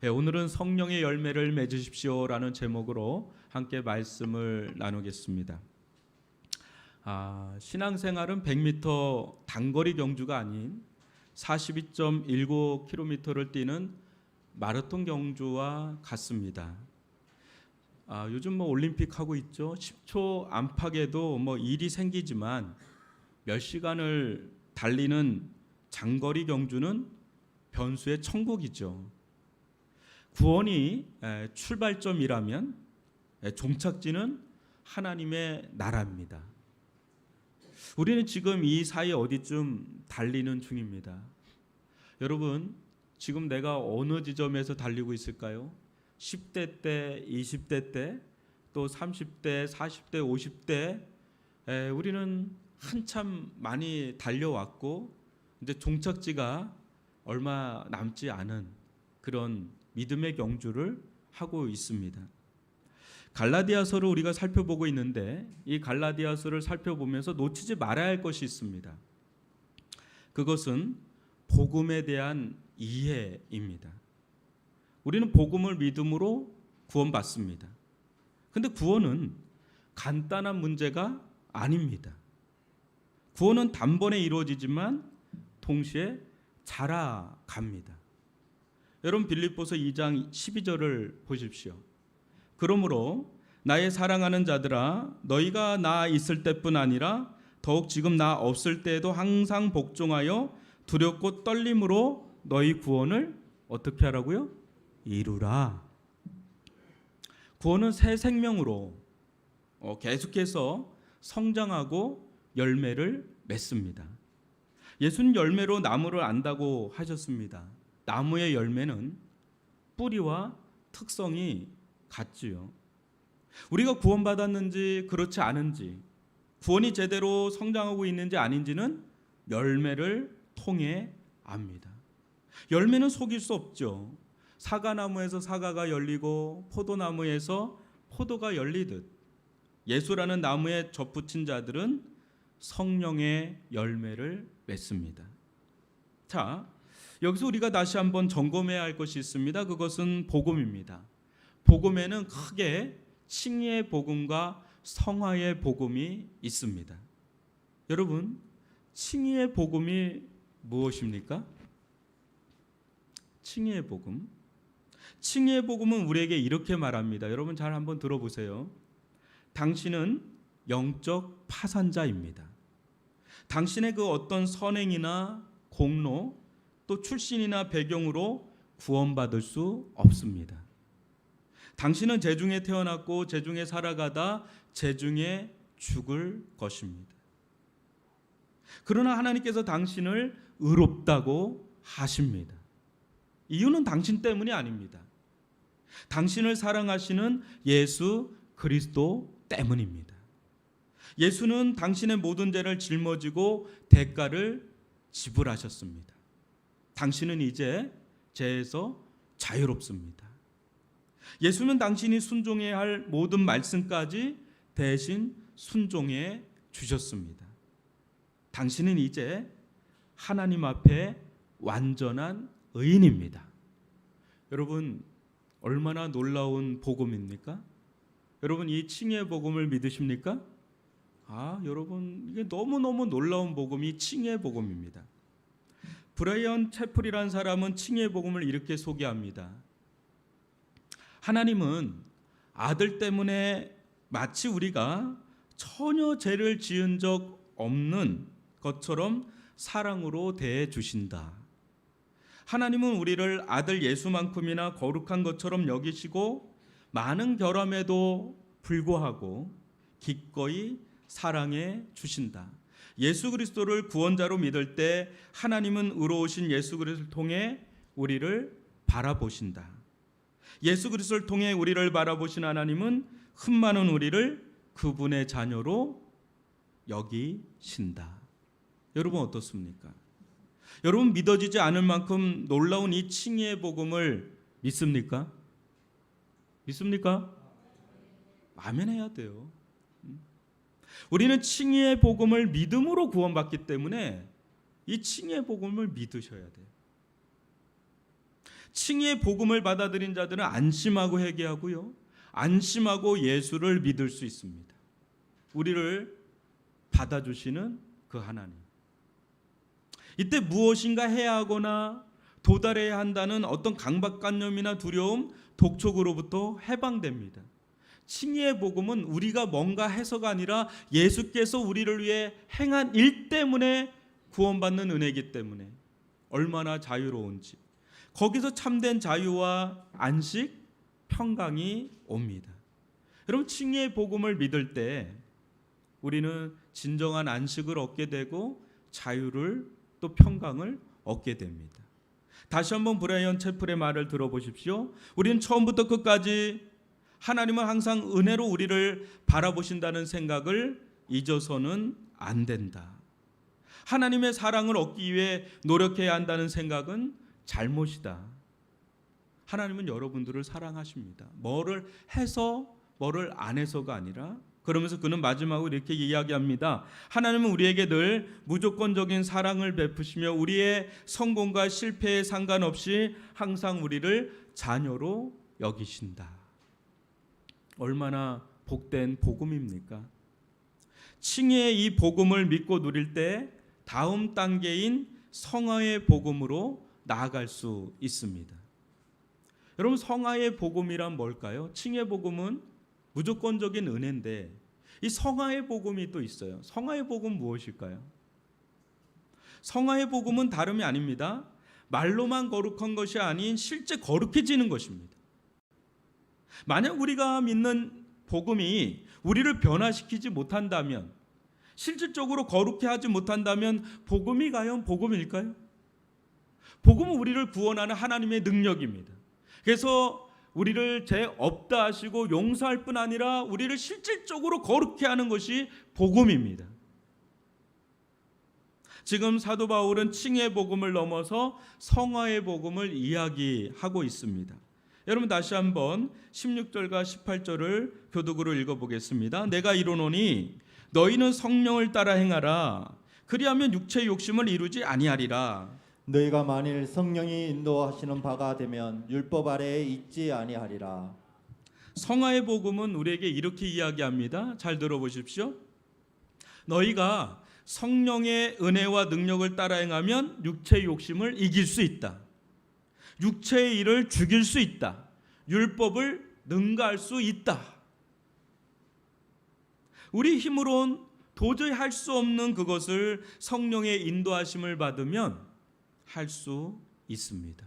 오늘은 성령의 열매를 맺으십시오라는 제목으로 함께 말씀을 나누겠습니다. 신앙생활은 100m 단거리 경주가 아닌 42.19km를 뛰는 마라톤 경주와 같습니다. 요즘 올림픽 하고 있죠. 10초 안팎에도 일이 생기지만 몇 시간을 달리는 장거리 경주는 변수의 천국이죠. 구원이 출발점이라면 종착지는 하나님의 나라입니다. 우리는 지금 이 사이 어디쯤 달리는 중입니다. 여러분, 지금 내가 어느 지점에서 달리고 있을까요? 10대 때, 20대 때, 또 30대, 40대, 50대, 우리는 한참 많이 달려왔고 이제 종착지가 얼마 남지 않은 그런 믿음의 경주를 하고 있습니다. 갈라디아서를 우리가 살펴보고 있는데 이 갈라디아서를 살펴보면서 놓치지 말아야 할 것이 있습니다. 그것은 복음에 대한 이해입니다. 우리는 복음을 믿음으로 구원받습니다. 근데 구원은 간단한 문제가 아닙니다. 구원은 단번에 이루어지지만 동시에 자라갑니다. 여러분, 빌립보서 2장 12절을 보십시오. 그러므로 나의 사랑하는 자들아, 너희가 나 있을 때뿐 아니라 더욱 지금 나 없을 때에도 항상 복종하여 두렵고 떨림으로 너희 구원을 어떻게 하라고요? 이루라. 구원은 새 생명으로 계속해서 성장하고 열매를 맺습니다. 예수는 열매로 나무를 안다고 하셨습니다. 나무의 열매는 뿌리와 특성이 같지요. 우리가 구원받았는지 그렇지 않은지, 구원이 제대로 성장하고 있는지 아닌지는 열매를 통해 압니다. 열매는 속일 수 없죠. 사과나무에서 사과가 열리고 포도나무에서 포도가 열리듯 예수라는 나무에 접붙인 자들은 성령의 열매를 맺습니다. 자, 여기서 우리가 다시 한번 점검해야 할 것이 있습니다. 그것은 복음입니다. 복음에는 크게 칭의의 복음과 성화의 복음이 있습니다. 여러분, 칭의의 복음이 무엇입니까? 칭의의 복음. 칭의의 복음은 우리에게 이렇게 말합니다. 여러분 잘 한번 들어보세요. 당신은 영적 파산자입니다. 당신의 그 어떤 선행이나 공로, 또 출신이나 배경으로 구원받을 수 없습니다. 당신은 재중에 태어났고 재중에 살아가다 재중에 죽을 것입니다. 그러나 하나님께서 당신을 의롭다고 하십니다. 이유는 당신 때문이 아닙니다. 당신을 사랑하시는 예수 그리스도 때문입니다. 예수는 당신의 모든 죄를 짊어지고 대가를 지불하셨습니다. 당신은 이제 죄에서 자유롭습니다. 예수는 당신이 순종해야 할 모든 말씀까지 대신 순종해 주셨습니다. 당신은 이제 하나님 앞에 완전한 의인입니다. 여러분, 얼마나 놀라운 복음입니까? 여러분, 이 칭의의 복음을 믿으십니까? 여러분, 이게 너무너무 놀라운 복음이 칭의의 복음입니다. 브라이언 채플이라는 사람은 칭의의 복음을 이렇게 소개합니다. 하나님은 아들 때문에 마치 우리가 전혀 죄를 지은 적 없는 것처럼 사랑으로 대해 주신다. 하나님은 우리를 아들 예수만큼이나 거룩한 것처럼 여기시고 많은 결함에도 불구하고 기꺼이 사랑해 주신다. 예수 그리스도를 구원자로 믿을 때 하나님은 의로우신 예수 그리스도를 통해 우리를 바라보신다. 예수 그리스도를 통해 우리를 바라보신 하나님은 흠 많은 우리를 그분의 자녀로 여기신다. 여러분 어떻습니까? 여러분 믿어지지 않을 만큼 놀라운 이 칭의의 복음을 믿습니까? 믿습니까? 아멘해야 돼요. 우리는 칭의의 복음을 믿음으로 구원받기 때문에 이 칭의의 복음을 믿으셔야 돼요. 칭의의 복음을 받아들인 자들은 안심하고 회개하고요, 안심하고 예수를 믿을 수 있습니다. 우리를 받아주시는 그 하나님. 이때 무엇인가 해야 하거나 도달해야 한다는 어떤 강박관념이나 두려움, 독촉으로부터 해방됩니다. 칭의의 복음은 우리가 뭔가 해서가 아니라 예수께서 우리를 위해 행한 일 때문에 구원받는 은혜이기 때문에 얼마나 자유로운지, 거기서 참된 자유와 안식, 평강이 옵니다. 여러분, 칭의의 복음을 믿을 때 우리는 진정한 안식을 얻게 되고 자유를 또 평강을 얻게 됩니다. 다시 한번 브라이언 채플의 말을 들어보십시오. 우리는 처음부터 끝까지 하나님은 항상 은혜로 우리를 바라보신다는 생각을 잊어서는 안 된다. 하나님의 사랑을 얻기 위해 노력해야 한다는 생각은 잘못이다. 하나님은 여러분들을 사랑하십니다. 뭐를 해서 뭐를 안 해서가 아니라, 그러면서 그는 마지막으로 이렇게 이야기합니다. 하나님은 우리에게 늘 무조건적인 사랑을 베푸시며 우리의 성공과 실패에 상관없이 항상 우리를 자녀로 여기신다. 얼마나 복된 복음입니까? 칭의의 이 복음을 믿고 누릴 때 다음 단계인 성화의 복음으로 나아갈 수 있습니다. 여러분, 성화의 복음이란 뭘까요? 칭의의 복음은 무조건적인 은혜인데 이 성화의 복음이 또 있어요. 성화의 복음 무엇일까요? 성화의 복음은 다름이 아닙니다. 말로만 거룩한 것이 아닌 실제 거룩해지는 것입니다. 만약 우리가 믿는 복음이 우리를 변화시키지 못한다면, 실질적으로 거룩해 하지 못한다면 복음이 과연 복음일까요? 복음은 우리를 구원하는 하나님의 능력입니다. 그래서 우리를 죄 없다 하시고 용서할 뿐 아니라 우리를 실질적으로 거룩해 하는 것이 복음입니다. 지금 사도 바울은 칭의의 복음을 넘어서 성화의 복음을 이야기하고 있습니다. 여러분, 다시 한번 16절과 18절을 교독으로 읽어보겠습니다. 내가 이르노니 너희는 성령을 따라 행하라. 그리하면 육체의 욕심을 이루지 아니하리라. 너희가 만일 성령이 인도하시는 바가 되면 율법 아래에 있지 아니하리라. 성화의 복음은 우리에게 이렇게 이야기합니다. 잘 들어보십시오. 너희가 성령의 은혜와 능력을 따라 행하면 육체의 욕심을 이길 수 있다. 육체의 일을 죽일 수 있다. 율법을 능가할 수 있다. 우리 힘으로는 도저히 할 수 없는 그것을 성령의 인도하심을 받으면 할 수 있습니다.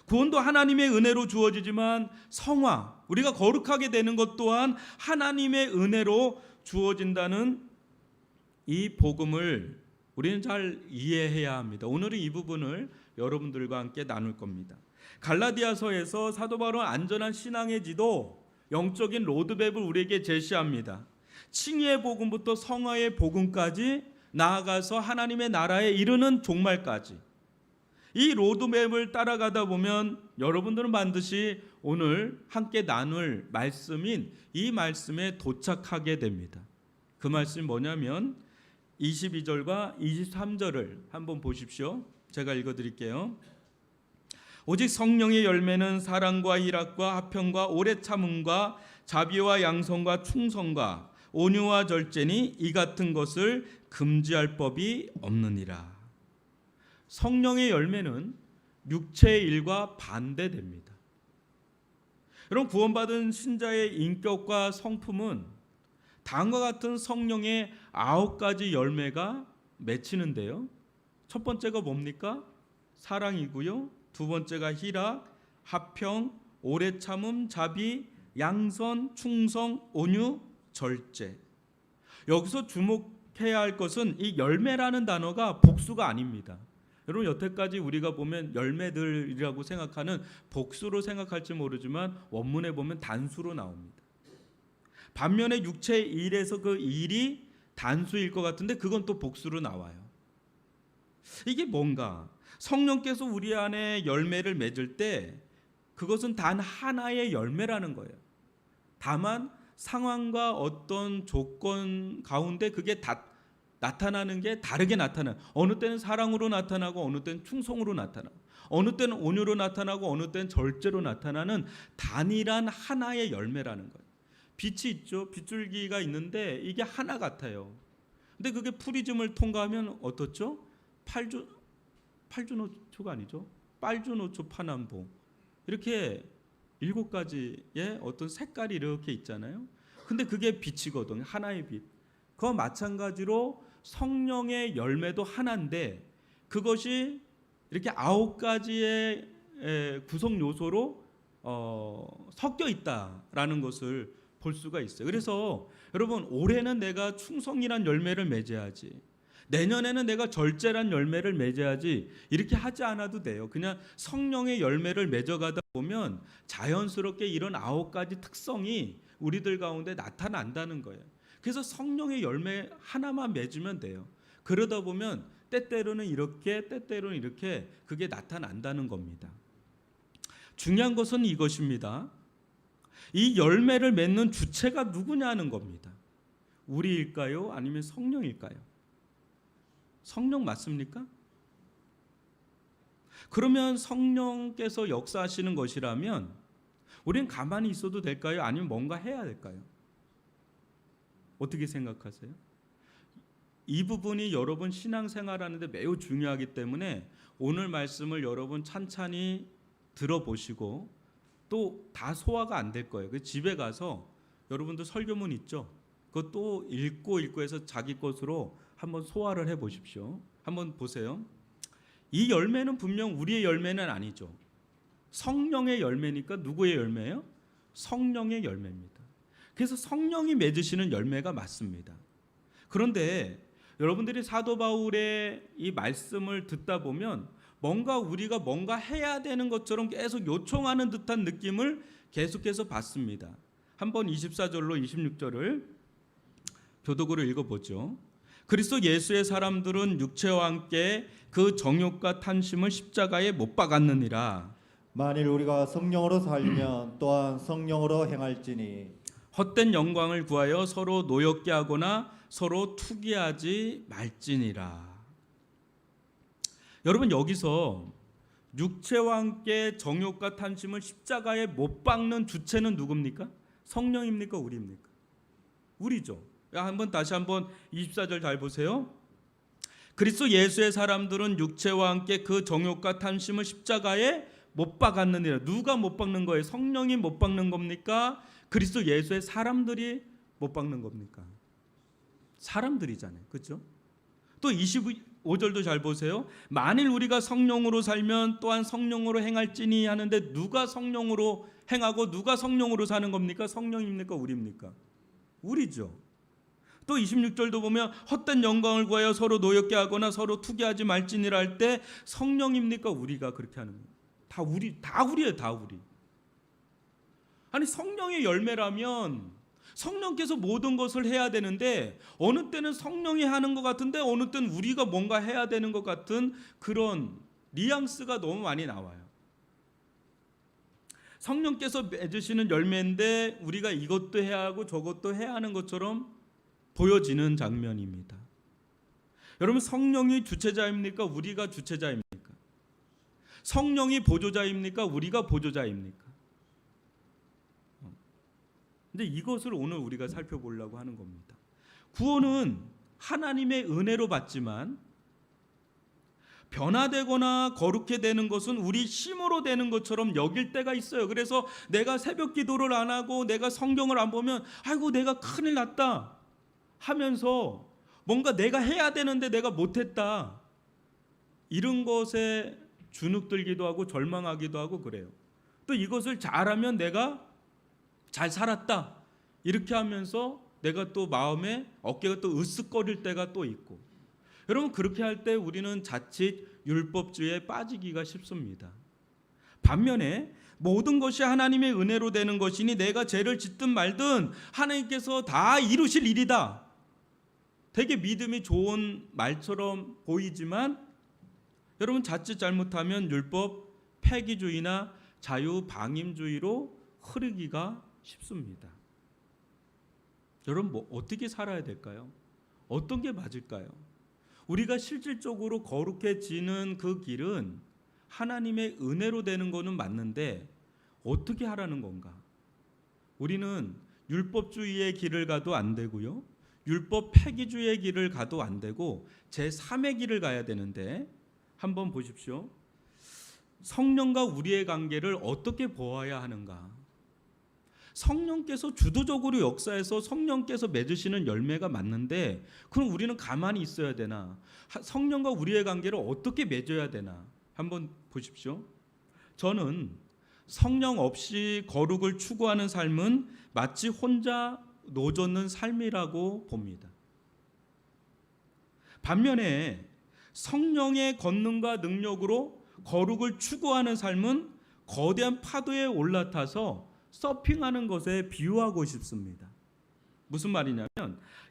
구원도 하나님의 은혜로 주어지지만 성화, 우리가 거룩하게 되는 것 또한 하나님의 은혜로 주어진다는 이 복음을 우리는 잘 이해해야 합니다. 오늘은 이 부분을 여러분들과 함께 나눌 겁니다. 갈라디아서에서 사도 바울은 안전한 신앙의 지도, 영적인 로드맵을 우리에게 제시합니다. 칭의의 복음부터 성화의 복음까지 나아가서 하나님의 나라에 이르는 종말까지 이 로드맵을 따라가다 보면 여러분들은 반드시 오늘 함께 나눌 말씀인 이 말씀에 도착하게 됩니다. 그 말씀이 뭐냐면 22절과 23절을 한번 보십시오. 제가 읽어드릴게요. 오직 성령의 열매는 사랑과 희락과 화평과 오래 참음과 자비와 양성과 충성과 온유와 절제니 이 같은 것을 금지할 법이 없느니라. 성령의 열매는 육체의 일과 반대됩니다. 여러분, 구원받은 신자의 인격과 성품은 다음과 같은 성령의 9가지 열매가 맺히는데요. 첫 번째가 뭡니까? 사랑이고요. 두 번째가 희락, 화평, 오래 참음, 자비, 양선, 충성, 온유, 절제. 여기서 주목해야 할 것은 이 열매라는 단어가 복수가 아닙니다. 여러분, 여태까지 우리가 보면 열매들이라고 생각하는 복수로 생각할지 모르지만 원문에 보면 단수로 나옵니다. 반면에 육체의 일에서 그 일이 단수일 것 같은데 그건 또 복수로 나와요. 이게 뭔가? 성령께서 우리 안에 열매를 맺을 때 그것은 단 하나의 열매라는 거예요. 다만 상황과 어떤 조건 가운데 그게 나타나는 게 다르게 나타나. 어느 때는 사랑으로 나타나고 어느 때는 충성으로 나타나고 어느 때는 온유로 나타나고 어느 때는 절제로 나타나는 단일한 하나의 열매라는 거예요. 빛이 있죠. 빗줄기가 있는데 이게 하나 같아요. 근데 그게 프리즘을 통과하면 어떻죠? 팔주노초가 아니죠. 빨주노초 파남보 이렇게 7가지의 어떤 색깔이 이렇게 있잖아요. 근데 그게 빛이거든요. 하나의 빛. 그와 마찬가지로 성령의 열매도 하나인데 그것이 이렇게 9가지의 구성 요소로 섞여 있다라는 것을 볼 수가 있어요. 그래서 여러분 올해는 내가 충성이란 열매를 맺어야지. 내년에는 내가 절제란 열매를 맺어야지. 이렇게 하지 않아도 돼요. 그냥 성령의 열매를 맺어가다 보면 자연스럽게 이런 9가지 특성이 우리들 가운데 나타난다는 거예요. 그래서 성령의 열매 하나만 맺으면 돼요. 그러다 보면 때때로는 이렇게 때때로는 이렇게 그게 나타난다는 겁니다. 중요한 것은 이것입니다. 이 열매를 맺는 주체가 누구냐는 겁니다. 우리일까요? 아니면 성령일까요? 성령 맞습니까? 그러면 성령께서 역사하시는 것이라면 우리는 가만히 있어도 될까요? 아니면 뭔가 해야 될까요? 어떻게 생각하세요? 이 부분이 여러분 신앙생활하는데 매우 중요하기 때문에 오늘 말씀을 여러분 찬찬히 들어보시고 또 다 소화가 안 될 거예요. 집에 가서 여러분들 설교문 있죠? 그것도 읽고 해서 자기 것으로 한번 소화를 해보십시오. 한번 보세요. 이 열매는 분명 우리의 열매는 아니죠. 성령의 열매니까 누구의 열매예요? 성령의 열매입니다. 그래서 성령이 맺으시는 열매가 맞습니다. 그런데 여러분들이 사도 바울의 이 말씀을 듣다 보면 우리가 뭔가 해야 되는 것처럼 계속 요청하는 듯한 느낌을 계속해서 받습니다. 한번 24절로 26절을 교독으로 읽어보죠. 그리스도 예수의 사람들은 육체와 함께 그 정욕과 탐심을 십자가에 못 박았느니라. 만일 우리가 성령으로 살면 또한 성령으로 행할지니 헛된 영광을 구하여 서로 노엽게 하거나 서로 투기하지 말지니라. 여러분 여기서 육체와 함께 정욕과 탐심을 십자가에 못 박는 주체는 누굽니까? 성령입니까? 우리입니까? 우리죠. 다시 한번 24절 잘 보세요. 그리스도 예수의 사람들은 육체와 함께 그 정욕과 탐심을 십자가에 못 박았느니라. 누가 못 박는 거예요? 성령이 못 박는 겁니까? 그리스도 예수의 사람들이 못 박는 겁니까? 사람들이잖아요. 그렇죠? 또 25절도 잘 보세요. 만일 우리가 성령으로 살면 또한 성령으로 행할지니 하는데 누가 성령으로 행하고 누가 성령으로 사는 겁니까? 성령입니까? 우리입니까? 우리죠. 또 26절도 보면 헛된 영광을 구하여 서로 노엽게 하거나 서로 투기하지 말지니라 할 때 성령입니까? 우리가 그렇게 하는 거예요. 다 우리예요. 다 우리. 아니 성령의 열매라면 성령께서 모든 것을 해야 되는데 어느 때는 성령이 하는 것 같은데 어느 때는 우리가 뭔가 해야 되는 것 같은 그런 뉘앙스가 너무 많이 나와요. 성령께서 맺으시는 열매인데 우리가 이것도 해야 하고 저것도 해야 하는 것처럼 보여지는 장면입니다. 여러분 성령이 주체자입니까? 우리가 주체자입니까? 성령이 보조자입니까? 우리가 보조자입니까? 근데 이것을 오늘 우리가 살펴보려고 하는 겁니다. 구원은 하나님의 은혜로 받지만 변화되거나 거룩해 되는 것은 우리 힘으로 되는 것처럼 여길 때가 있어요. 그래서 내가 새벽 기도를 안 하고 내가 성경을 안 보면 아이고 내가 큰일 났다 하면서 뭔가 내가 해야 되는데 내가 못했다 이런 것에 주눅들기도 하고 절망하기도 하고 그래요. 또 이것을 잘하면 내가 잘 살았다 이렇게 하면서 내가 또 마음에 어깨가 또 으쓱거릴 때가 또 있고 여러분 그렇게 할 때 우리는 자칫 율법주의에 빠지기가 쉽습니다. 반면에 모든 것이 하나님의 은혜로 되는 것이니 내가 죄를 짓든 말든 하나님께서 다 이루실 일이다. 되게 믿음이 좋은 말처럼 보이지만 여러분 자칫 잘못하면 율법 폐기주의나 자유방임주의로 흐르기가 쉽습니다. 여러분 어떻게 살아야 될까요? 어떤 게 맞을까요? 우리가 실질적으로 거룩해지는 그 길은 하나님의 은혜로 되는 거는 맞는데 어떻게 하라는 건가? 우리는 율법주의의 길을 가도 안 되고요. 율법 폐기주의의 길을 가도 안 되고 제3의 길을 가야 되는데 한번 보십시오. 성령과 우리의 관계를 어떻게 보아야 하는가? 성령께서 주도적으로 역사해서 성령께서 맺으시는 열매가 맞는데 그럼 우리는 가만히 있어야 되나? 성령과 우리의 관계를 어떻게 맺어야 되나? 한번 보십시오. 저는 성령 없이 거룩을 추구하는 삶은 마치 혼자 노젓는 삶이라고 봅니다. 반면에 성령의 권능과 능력으로 거룩을 추구하는 삶은 거대한 파도에 올라타서 서핑하는 것에 비유하고 싶습니다. 무슨 말이냐면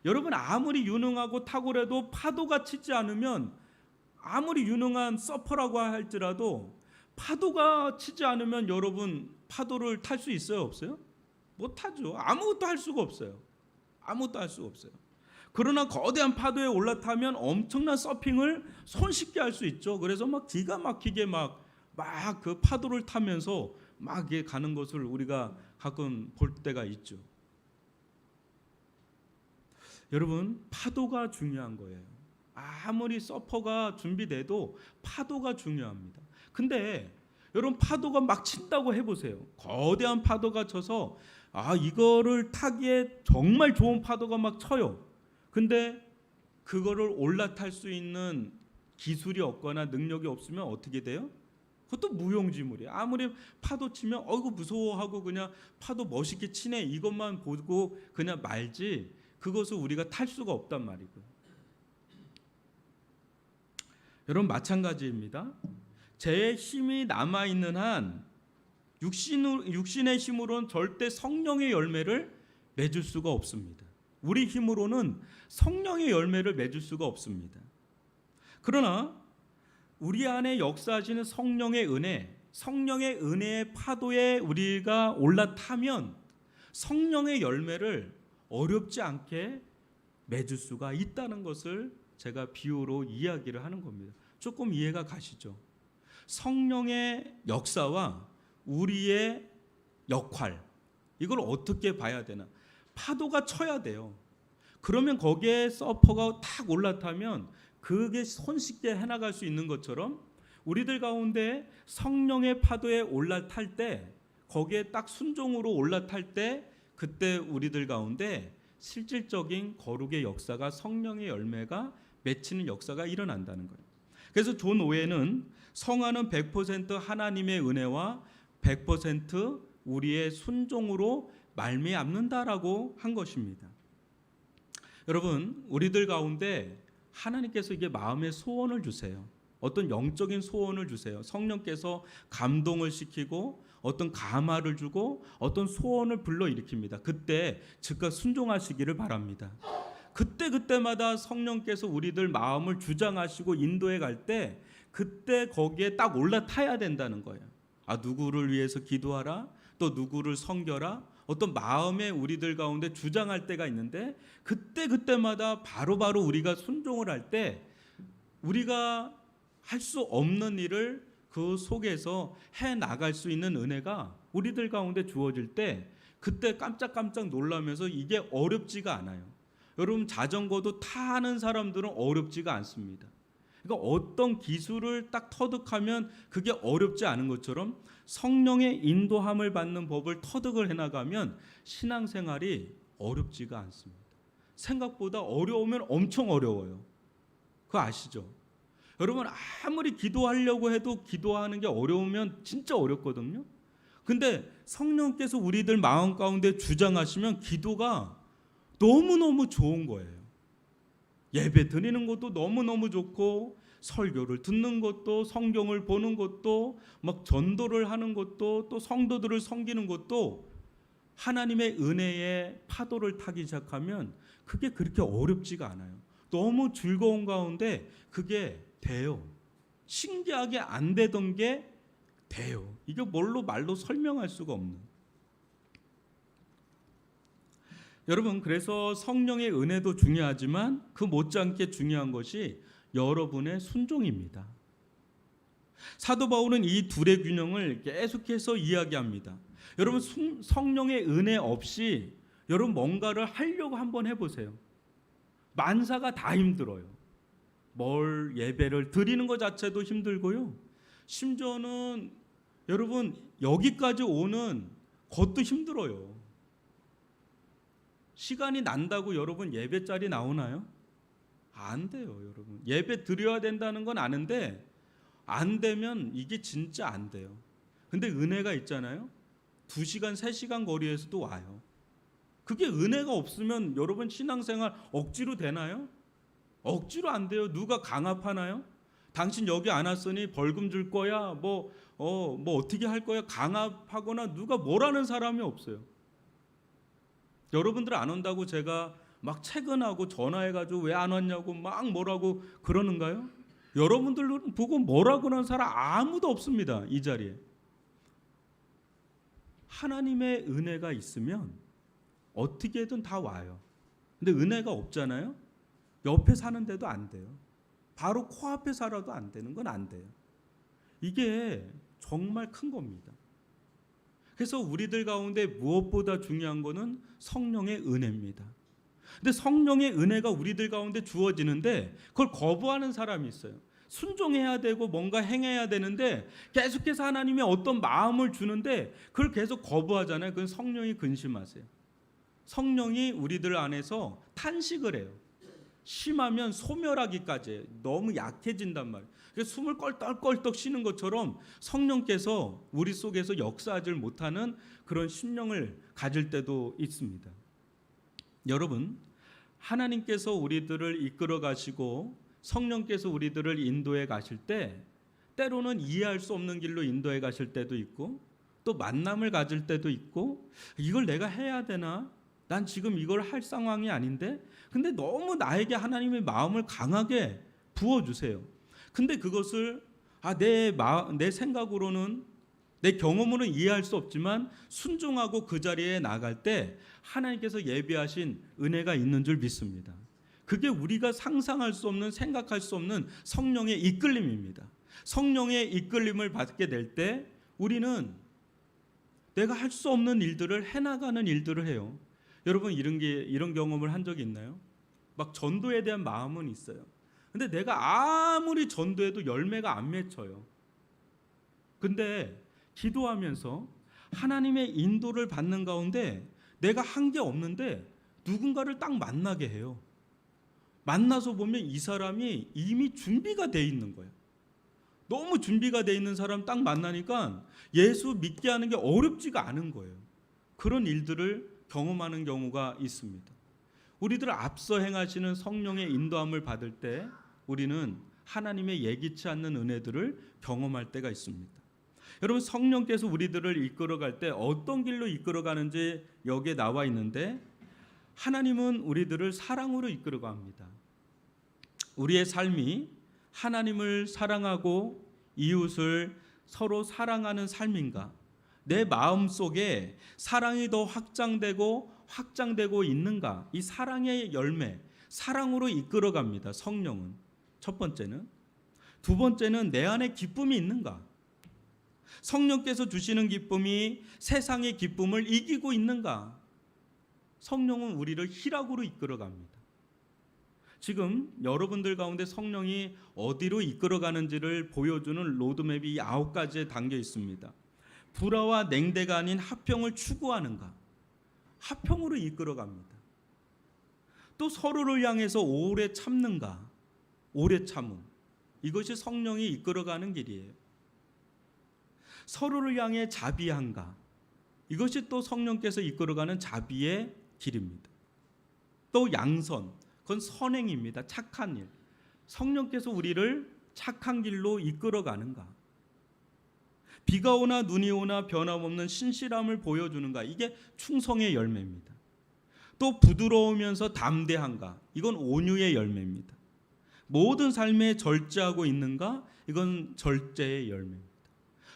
여러분 아무리 유능하고 탁월해도 파도가 치지 않으면 아무리 유능한 서퍼라고 할지라도 파도가 치지 않으면 여러분 파도를 탈 수 있어요 없어요? 못 타죠. 아무것도 할 수가 없어요. 아무것도 할 수가 없어요. 그러나 거대한 파도에 올라타면 엄청난 서핑을 손쉽게 할 수 있죠. 그래서 막 기가 막히게 막 그 파도를 타면서 막 이렇게 가는 것을 우리가 가끔 볼 때가 있죠. 여러분 파도가 중요한 거예요. 아무리 서퍼가 준비돼도 파도가 중요합니다. 근데 여러분 파도가 막 친다고 해보세요. 거대한 파도가 쳐서 이거를 타기에 정말 좋은 파도가 막 쳐요. 근데 그거를 올라탈 수 있는 기술이 없거나 능력이 없으면 어떻게 돼요? 그것도 무용지물이에요. 아무리 파도 치면 어이구 무서워하고 그냥 파도 멋있게 치네 이것만 보고 그냥 말지 그것을 우리가 탈 수가 없단 말이고요. 여러분 마찬가지입니다. 제 힘이 남아있는 한 육신의 힘으로는 절대 성령의 열매를 맺을 수가 없습니다. 우리 힘으로는 성령의 열매를 맺을 수가 없습니다. 그러나 우리 안에 역사하시는 성령의 은혜의 파도에 우리가 올라타면 성령의 열매를 어렵지 않게 맺을 수가 있다는 것을 제가 비유로 이야기를 하는 겁니다. 조금 이해가 가시죠? 성령의 역사와 우리의 역할 이걸 어떻게 봐야 되나? 파도가 쳐야 돼요. 그러면 거기에 서퍼가 탁 올라타면 그게 손쉽게 해나갈 수 있는 것처럼 우리들 가운데 성령의 파도에 올라탈 때 거기에 딱 순종으로 올라탈 때 그때 우리들 가운데 실질적인 거룩의 역사가 성령의 열매가 맺히는 역사가 일어난다는 거예요. 그래서 존 오웬은 성화는 100% 하나님의 은혜와 100% 우리의 순종으로 말미암는다라고 한 것입니다. 여러분 우리들 가운데 하나님께서 이게 마음의 소원을 주세요. 어떤 영적인 소원을 주세요. 성령께서 감동을 시키고 어떤 감화를 주고 어떤 소원을 불러일으킵니다. 그때 즉각 순종하시기를 바랍니다. 그때마다 성령께서 우리들 마음을 주장하시고 인도해 갈 때 그때 거기에 딱 올라타야 된다는 거예요. 누구를 위해서 기도하라 또 누구를 섬겨라 어떤 마음에 우리들 가운데 주장할 때가 있는데 그때마다 바로바로 우리가 순종을 할 때 우리가 할 수 없는 일을 그 속에서 해 나갈 수 있는 은혜가 우리들 가운데 주어질 때 그때 깜짝깜짝 놀라면서 이게 어렵지가 않아요. 여러분 자전거도 타는 사람들은 어렵지가 않습니다. 그러니까 어떤 기술을 딱 터득하면 그게 어렵지 않은 것처럼 성령의 인도함을 받는 법을 터득을 해나가면 신앙생활이 어렵지가 않습니다. 생각보다 어려우면 엄청 어려워요. 그거 아시죠? 여러분 아무리 기도하려고 해도 기도하는 게 어려우면 진짜 어렵거든요. 근데 성령께서 우리들 마음 가운데 주장하시면 기도가 너무너무 좋은 거예요. 예배 드리는 것도 너무너무 좋고 설교를 듣는 것도 성경을 보는 것도 막 전도를 하는 것도 또 성도들을 섬기는 것도 하나님의 은혜의 파도를 타기 시작하면 그게 그렇게 어렵지가 않아요. 너무 즐거운 가운데 그게 돼요. 신기하게 안 되던 게 돼요. 이게 말로 설명할 수가 없는. 여러분, 그래서 성령의 은혜도 중요하지만 그 못지않게 중요한 것이 여러분의 순종입니다. 사도 바울은 이 둘의 균형을 계속해서 이야기합니다. 여러분, 성령의 은혜 없이 여러분 뭔가를 하려고 한번 해보세요. 만사가 다 힘들어요. 뭘 예배를 드리는 것 자체도 힘들고요. 심지어는 여러분 여기까지 오는 것도 힘들어요. 시간이 난다고 여러분 예배 자리 나오나요? 안 돼요, 여러분. 예배 드려야 된다는 건 아는데 안 되면 이게 진짜 안 돼요. 근데 은혜가 있잖아요. 2시간, 3시간 거리에서도 와요. 그게 은혜가 없으면 여러분 신앙생활 억지로 되나요? 억지로 안 돼요. 누가 강압하나요? 당신 여기 안 왔으니 벌금 줄 거야. 뭐 어떻게 할 거야? 강압하거나 누가 뭐라는 사람이 없어요. 여러분들 안 온다고 제가 막 퇴근하고 전화해가지고 왜 안 왔냐고 막 뭐라고 그러는가요? 여러분들 보고 뭐라고 하는 사람 아무도 없습니다. 이 자리에. 하나님의 은혜가 있으면 어떻게든 다 와요. 근데 은혜가 없잖아요. 옆에 사는데도 안 돼요. 바로 코앞에 살아도 안 되는 건 안 돼요. 이게 정말 큰 겁니다. 그래서 우리들 가운데 무엇보다 중요한 거는 성령의 은혜입니다. 근데 성령의 은혜가 우리들 가운데 주어지는데 그걸 거부하는 사람이 있어요. 순종해야 되고 뭔가 행해야 되는데 계속해서 하나님이 어떤 마음을 주는데 그걸 계속 거부하잖아요. 그건 성령이 근심하세요. 성령이 우리들 안에서 탄식을 해요. 심하면 소멸하기까지 해요. 너무 약해진단 말이에요. 그래서 숨을 껄떡껄떡 쉬는 것처럼 성령께서 우리 속에서 역사하지 못하는 그런 심령을 가질 때도 있습니다. 여러분, 하나님께서 우리들을 이끌어 가시고 성령께서 우리들을 인도해 가실 때 때로는 이해할 수 없는 길로 인도해 가실 때도 있고 또 만남을 가질 때도 있고 이걸 내가 해야 되나? 난 지금 이걸 할 상황이 아닌데? 근데 너무 나에게 하나님의 마음을 강하게 부어주세요. 근데 그것을 내 생각으로는 내 경험으로는 이해할 수 없지만 순종하고 그 자리에 나갈 때 하나님께서 예비하신 은혜가 있는 줄 믿습니다. 그게 우리가 상상할 수 없는 생각할 수 없는 성령의 이끌림입니다. 성령의 이끌림을 받게 될 때 우리는 내가 할 수 없는 일들을 해나가는 일들을 해요. 여러분 이런 경험을 한 적이 있나요? 막 전도에 대한 마음은 있어요. 근데 내가 아무리 전도해도 열매가 안 맺혀요. 근데 기도하면서 하나님의 인도를 받는 가운데 내가 한 게 없는데 누군가를 딱 만나게 해요. 만나서 보면 이 사람이 이미 준비가 돼 있는 거예요. 너무 준비가 돼 있는 사람 딱 만나니까 예수 믿게 하는 게 어렵지가 않은 거예요. 그런 일들을 경험하는 경우가 있습니다. 우리들 앞서 행하시는 성령의 인도함을 받을 때 우리는 하나님의 예기치 않는 은혜들을 경험할 때가 있습니다. 여러분, 성령께서 우리들을 이끌어갈 때 어떤 길로 이끌어가는지 여기에 나와 있는데 하나님은 우리들을 사랑으로 이끌어갑니다. 우리의 삶이 하나님을 사랑하고 이웃을 서로 사랑하는 삶인가? 내 마음 속에 사랑이 더 확장되고 있는가? 이 사랑의 열매, 사랑으로 이끌어갑니다. 성령은. 첫 번째는. 두 번째는 내 안에 기쁨이 있는가? 성령께서 주시는 기쁨이 세상의 기쁨을 이기고 있는가? 성령은 우리를 희락으로 이끌어갑니다. 지금 여러분들 가운데 성령이 어디로 이끌어가는지를 보여주는 로드맵이 9가지에 담겨 있습니다. 불화와 냉대가 아닌 화평을 추구하는가? 화평으로 이끌어갑니다. 또 서로를 향해서 오래 참는가? 오래 참음. 이것이 성령이 이끌어가는 길이에요. 서로를 향해 자비한가? 이것이 또 성령께서 이끌어가는 자비의 길입니다. 또 양선, 그건 선행입니다. 착한 일. 성령께서 우리를 착한 길로 이끌어가는가? 비가 오나 눈이 오나 변함없는 신실함을 보여주는가? 이게 충성의 열매입니다. 또 부드러우면서 담대한가? 이건 온유의 열매입니다. 모든 삶에 절제하고 있는가? 이건 절제의 열매입니다.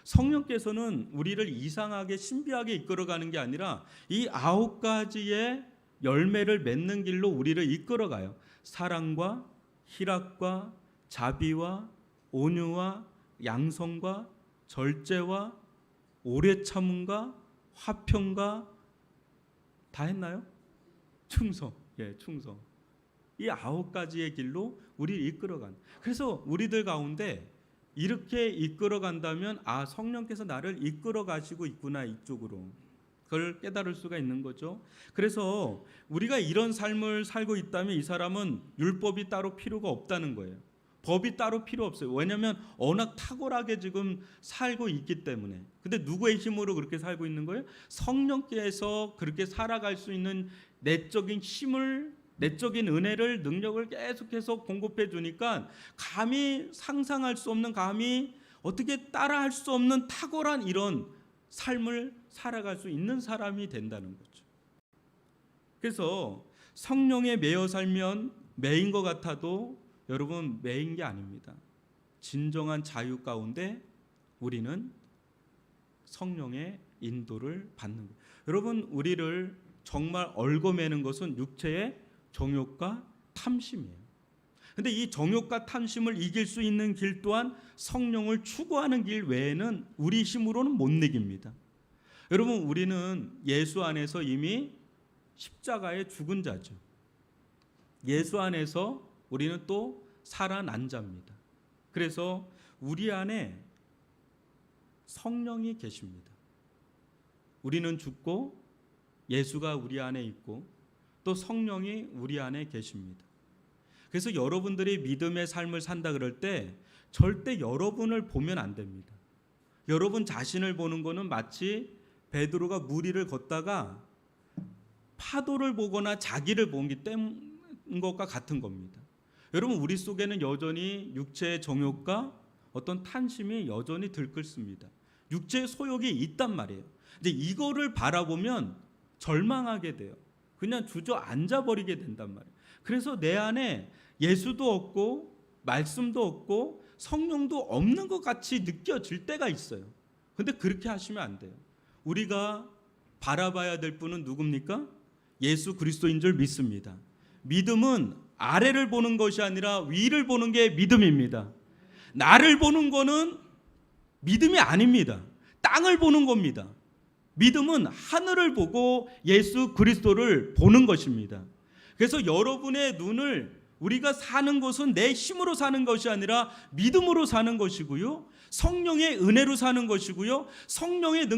성령께서는 우리를 이상하게 신비하게 이끌어가는 게 아니라 이 9가지의 열매를 맺는 길로 우리를 이끌어가요. 사랑과 희락과 자비와 온유와 양성과 절제와 오래 참음과 화평과 다 했나요? 충성. 예, 충성. 이 9가지의 길로 우리를 이끌어간. 그래서 우리들 가운데 이렇게 이끌어간다면 성령께서 나를 이끌어 가시고 있구나 이쪽으로. 그걸 깨달을 수가 있는 거죠. 그래서 우리가 이런 삶을 살고 있다면 이 사람은 율법이 따로 필요가 없다는 거예요. 법이 따로 필요 없어요. 왜냐하면 워낙 탁월하게 지금 살고 있기 때문에. 근데 누구의 힘으로 그렇게 살고 있는 거예요? 성령께서 그렇게 살아갈 수 있는 내적인 힘을, 내적인 은혜를, 능력을 계속해서 공급해 주니까 감히 상상할 수 없는, 감히 어떻게 따라할 수 없는 탁월한 이런 삶을 살아갈 수 있는 사람이 된다는 거죠. 그래서 성령에 매여 살면 매인 것 같아도 여러분 매인 게 아닙니다. 진정한 자유 가운데 우리는 성령의 인도를 받는 거예요. 여러분 우리를 정말 얽어매는 것은 육체의 정욕과 탐심이에요. 근데 이 정욕과 탐심을 이길 수 있는 길 또한 성령을 추구하는 길 외에는 우리 힘으로는 못 이깁니다. 여러분 우리는 예수 안에서 이미 십자가에 죽은 자죠. 예수 안에서 우리는 또 살아난 자입니다. 그래서 우리 안에 성령이 계십니다. 우리는 죽고 예수가 우리 안에 있고 또 성령이 우리 안에 계십니다. 그래서 여러분들이 믿음의 삶을 산다 그럴 때 절대 여러분을 보면 안 됩니다. 여러분 자신을 보는 거는 마치 베드로가 물 위를 걷다가 파도를 보거나 자기를 보기 때문인 것과 같은 겁니다. 여러분 우리 속에는 여전히 육체의 정욕과 어떤 탐심이 여전히 들끓습니다. 육체의 소욕이 있단 말이에요. 근데 이거를 바라보면 절망하게 돼요. 그냥 주저앉아 버리게 된단 말이에요. 그래서 내 안에 예수도 없고 말씀도 없고 성령도 없는 것 같이 느껴질 때가 있어요. 근데 그렇게 하시면 안 돼요. 우리가 바라봐야 될 분은 누굽니까? 예수 그리스도인 줄 믿습니다. 믿음은 아래를 보는 것이 아니라 위를 보는 게 믿음입니다. 나를 보는 거는 믿음이 아닙니다. 땅을 보는 겁니다. 믿음은 하늘을 보고 예수 그리스도를 보는 것입니다. 그래서 여러분의 눈을 우리가 사는 것은 내 힘으로 사는 것이 아니라 믿음으로 사는 것이고요. 성령의 은혜로 사는 것이고요. 성령의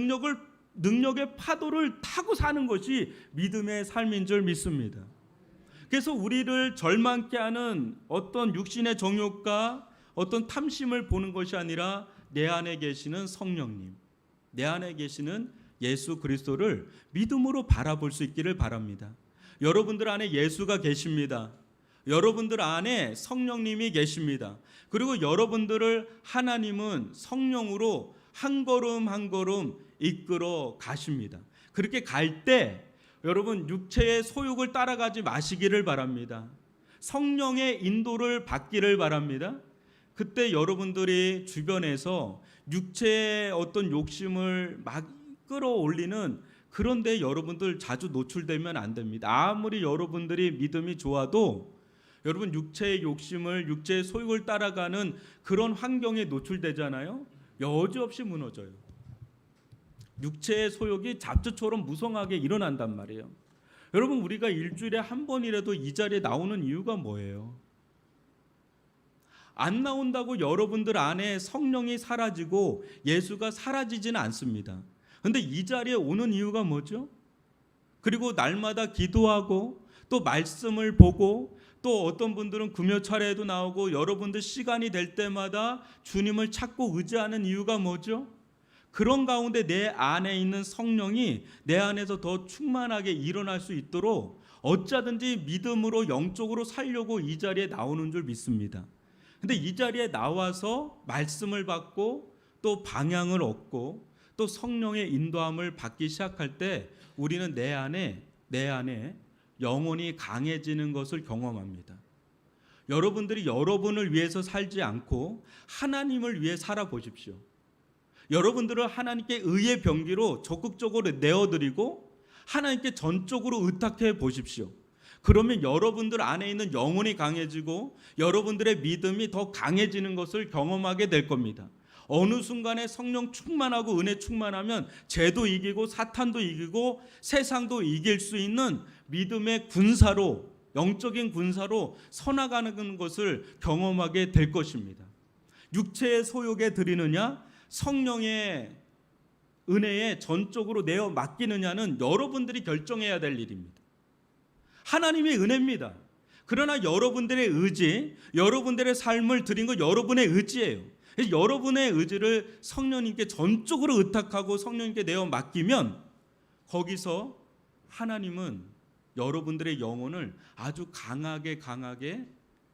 능력의 파도를 타고 사는 것이 믿음의 삶인 줄 믿습니다. 그래서 우리를 절망케 하는 어떤 육신의 정욕과 어떤 탐심을 보는 것이 아니라 내 안에 계시는 성령님, 내 안에 계시는 예수 그리스도를 믿음으로 바라볼 수 있기를 바랍니다. 여러분들 안에 예수가 계십니다. 여러분들 안에 성령님이 계십니다. 그리고 여러분들을 하나님은 성령으로 한 걸음 한 걸음 이끌어 가십니다. 그렇게 갈 때 여러분 육체의 소욕을 따라가지 마시기를 바랍니다. 성령의 인도를 받기를 바랍니다. 그때 여러분들이 주변에서 육체의 어떤 욕심을 막 끌어올리는 그런데 여러분들 자주 노출되면 안 됩니다. 아무리 여러분들이 믿음이 좋아도 여러분 육체의 욕심을, 육체의 소욕을 따라가는 그런 환경에 노출되잖아요. 여지없이 무너져요. 육체의 소욕이 잡초처럼 무성하게 일어난단 말이에요. 여러분 우리가 일주일에 한 번이라도 이 자리에 나오는 이유가 뭐예요? 안 나온다고 여러분들 안에 성령이 사라지고 예수가 사라지지는 않습니다. 그런데 이 자리에 오는 이유가 뭐죠? 그리고 날마다 기도하고 또 말씀을 보고 또 어떤 분들은 금요 차례에도 나오고 여러분들 시간이 될 때마다 주님을 찾고 의지하는 이유가 뭐죠? 그런 가운데 내 안에 있는 성령이 내 안에서 더 충만하게 일어날 수 있도록 어쩌든지 믿음으로 영적으로 살려고 이 자리에 나오는 줄 믿습니다. 근데 이 자리에 나와서 말씀을 받고 또 방향을 얻고 또 성령의 인도함을 받기 시작할 때 우리는 내 안에 영혼이 강해지는 것을 경험합니다. 여러분들이 여러분을 위해서 살지 않고 하나님을 위해 살아보십시오. 여러분들을 하나님께 의의 병기로 적극적으로 내어드리고 하나님께 전적으로 의탁해 보십시오. 그러면 여러분들 안에 있는 영혼이 강해지고 여러분들의 믿음이 더 강해지는 것을 경험하게 될 겁니다. 어느 순간에 성령 충만하고 은혜 충만하면 죄도 이기고 사탄도 이기고 세상도 이길 수 있는 믿음의 군사로, 영적인 군사로 서나가는 것을 경험하게 될 것입니다. 육체의 소욕에 드리느냐 성령의 은혜에 전적으로 내어 맡기느냐는 여러분들이 결정해야 될 일입니다. 하나님의 은혜입니다. 그러나 여러분들의 의지, 여러분들의 삶을 드린 거 여러분의 의지예요. 여러분의 의지를 성령님께 전적으로 의탁하고 성령님께 내어 맡기면 거기서 하나님은 여러분들의 영혼을 아주 강하게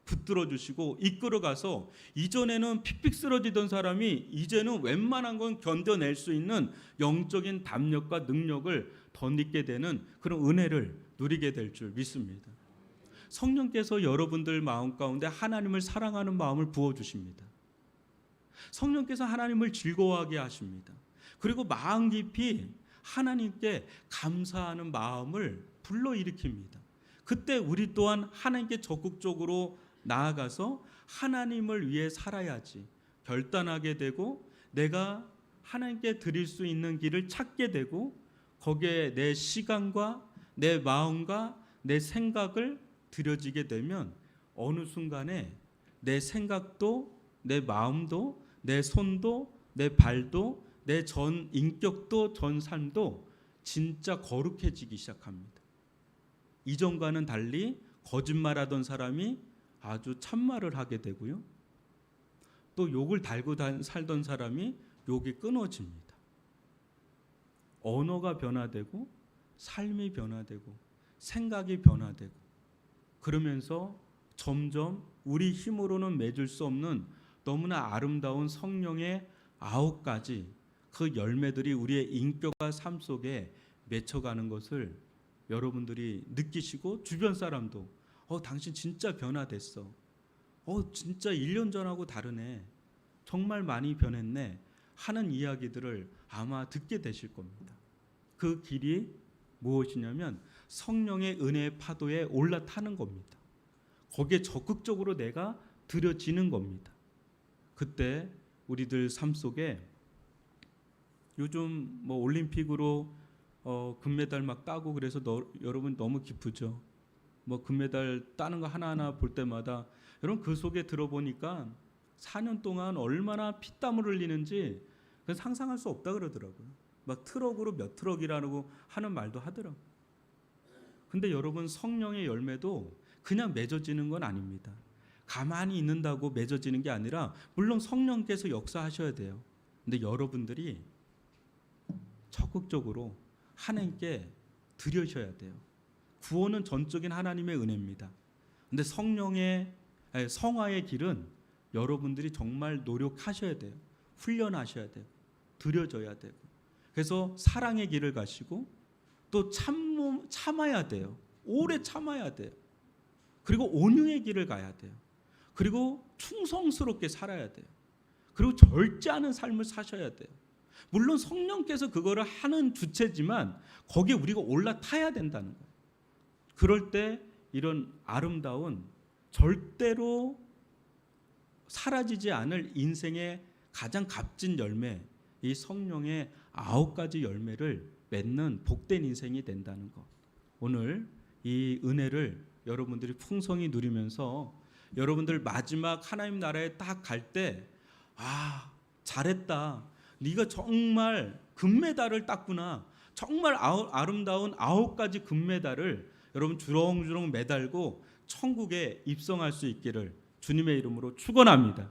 붙들어 주시고 이끌어 가서 이전에는 픽픽 쓰러지던 사람이 이제는 웬만한 건 견뎌낼 수 있는 영적인 담력과 능력을 덧입게 되는 그런 은혜를 누리게 될 줄 믿습니다. 성령께서 여러분들 마음 가운데 하나님을 사랑하는 마음을 부어주십니다. 성령께서 하나님을 즐거워하게 하십니다. 그리고 마음 깊이 하나님께 감사하는 마음을 불러일으킵니다. 그때 우리 또한 하나님께 적극적으로 나아가서 하나님을 위해 살아야지 결단하게 되고 내가 하나님께 드릴 수 있는 길을 찾게 되고 거기에 내 시간과 내 마음과 내 생각을 들여지게 되면 어느 순간에 내 생각도 내 마음도 내 손도 내 발도 내 전 인격도 전 삶도 진짜 거룩해지기 시작합니다. 이전과는 달리 거짓말하던 사람이 아주 참말을 하게 되고요. 또 욕을 달고 살던 사람이 욕이 끊어집니다. 언어가 변화되고 삶이 변화되고 생각이 변화되고 그러면서 점점 우리 힘으로는 맺을 수 없는 너무나 아름다운 성령의 9가지 그 열매들이 우리의 인격과 삶 속에 맺혀가는 것을 여러분들이 느끼시고 주변 사람도 당신 진짜 변화됐어. 진짜 1년 전하고 다르네. 정말 많이 변했네. 하는 이야기들을 아마 듣게 되실 겁니다. 그 길이 무엇이냐면 성령의 은혜의 파도에 올라타는 겁니다. 거기에 적극적으로 내가 들여지는 겁니다. 그때 우리들 삶 속에 요즘 뭐 올림픽으로 금메달 막 따고 그래서 여러분 너무 기쁘죠. 뭐 금메달 따는 거 하나하나 볼 때마다 여러분 그 속에 들어보니까 4년 동안 얼마나 피땀을 흘리는지 그건 상상할 수 없다 그러더라고요. 막 트럭으로 몇 트럭이라고 하는 말도 하더라고요. 근데 여러분 성령의 열매도 그냥 맺어지는 건 아닙니다. 가만히 있는다고 맺어지는 게 아니라 물론 성령께서 역사하셔야 돼요. 근데 여러분들이 적극적으로 하나님께 드려셔야 돼요. 구원은 전적인 하나님의 은혜입니다. 근데 성화의 길은 여러분들이 정말 노력하셔야 돼요. 훈련하셔야 돼요. 드려져야 되고. 그래서 사랑의 길을 가시고 또 참아야 돼요. 오래 참아야 돼요. 그리고 온유의 길을 가야 돼요. 그리고 충성스럽게 살아야 돼요. 그리고 절제하는 삶을 사셔야 돼요. 물론 성령께서 그거를 하는 주체지만 거기에 우리가 올라타야 된다는 거예요. 그럴 때 이런 아름다운 절대로 사라지지 않을 인생의 가장 값진 열매, 이 성령의 9가지 열매를 맺는 복된 인생이 된다는 것. 오늘 이 은혜를 여러분들이 풍성히 누리면서 여러분들 마지막 하나님 나라에 딱 갈 때 잘했다. 네가 정말 금메달을 땄구나. 정말 아름다운 9가지 금메달을 여러분 주렁주렁 매달고 천국에 입성할 수 있기를 주님의 이름으로 축원합니다.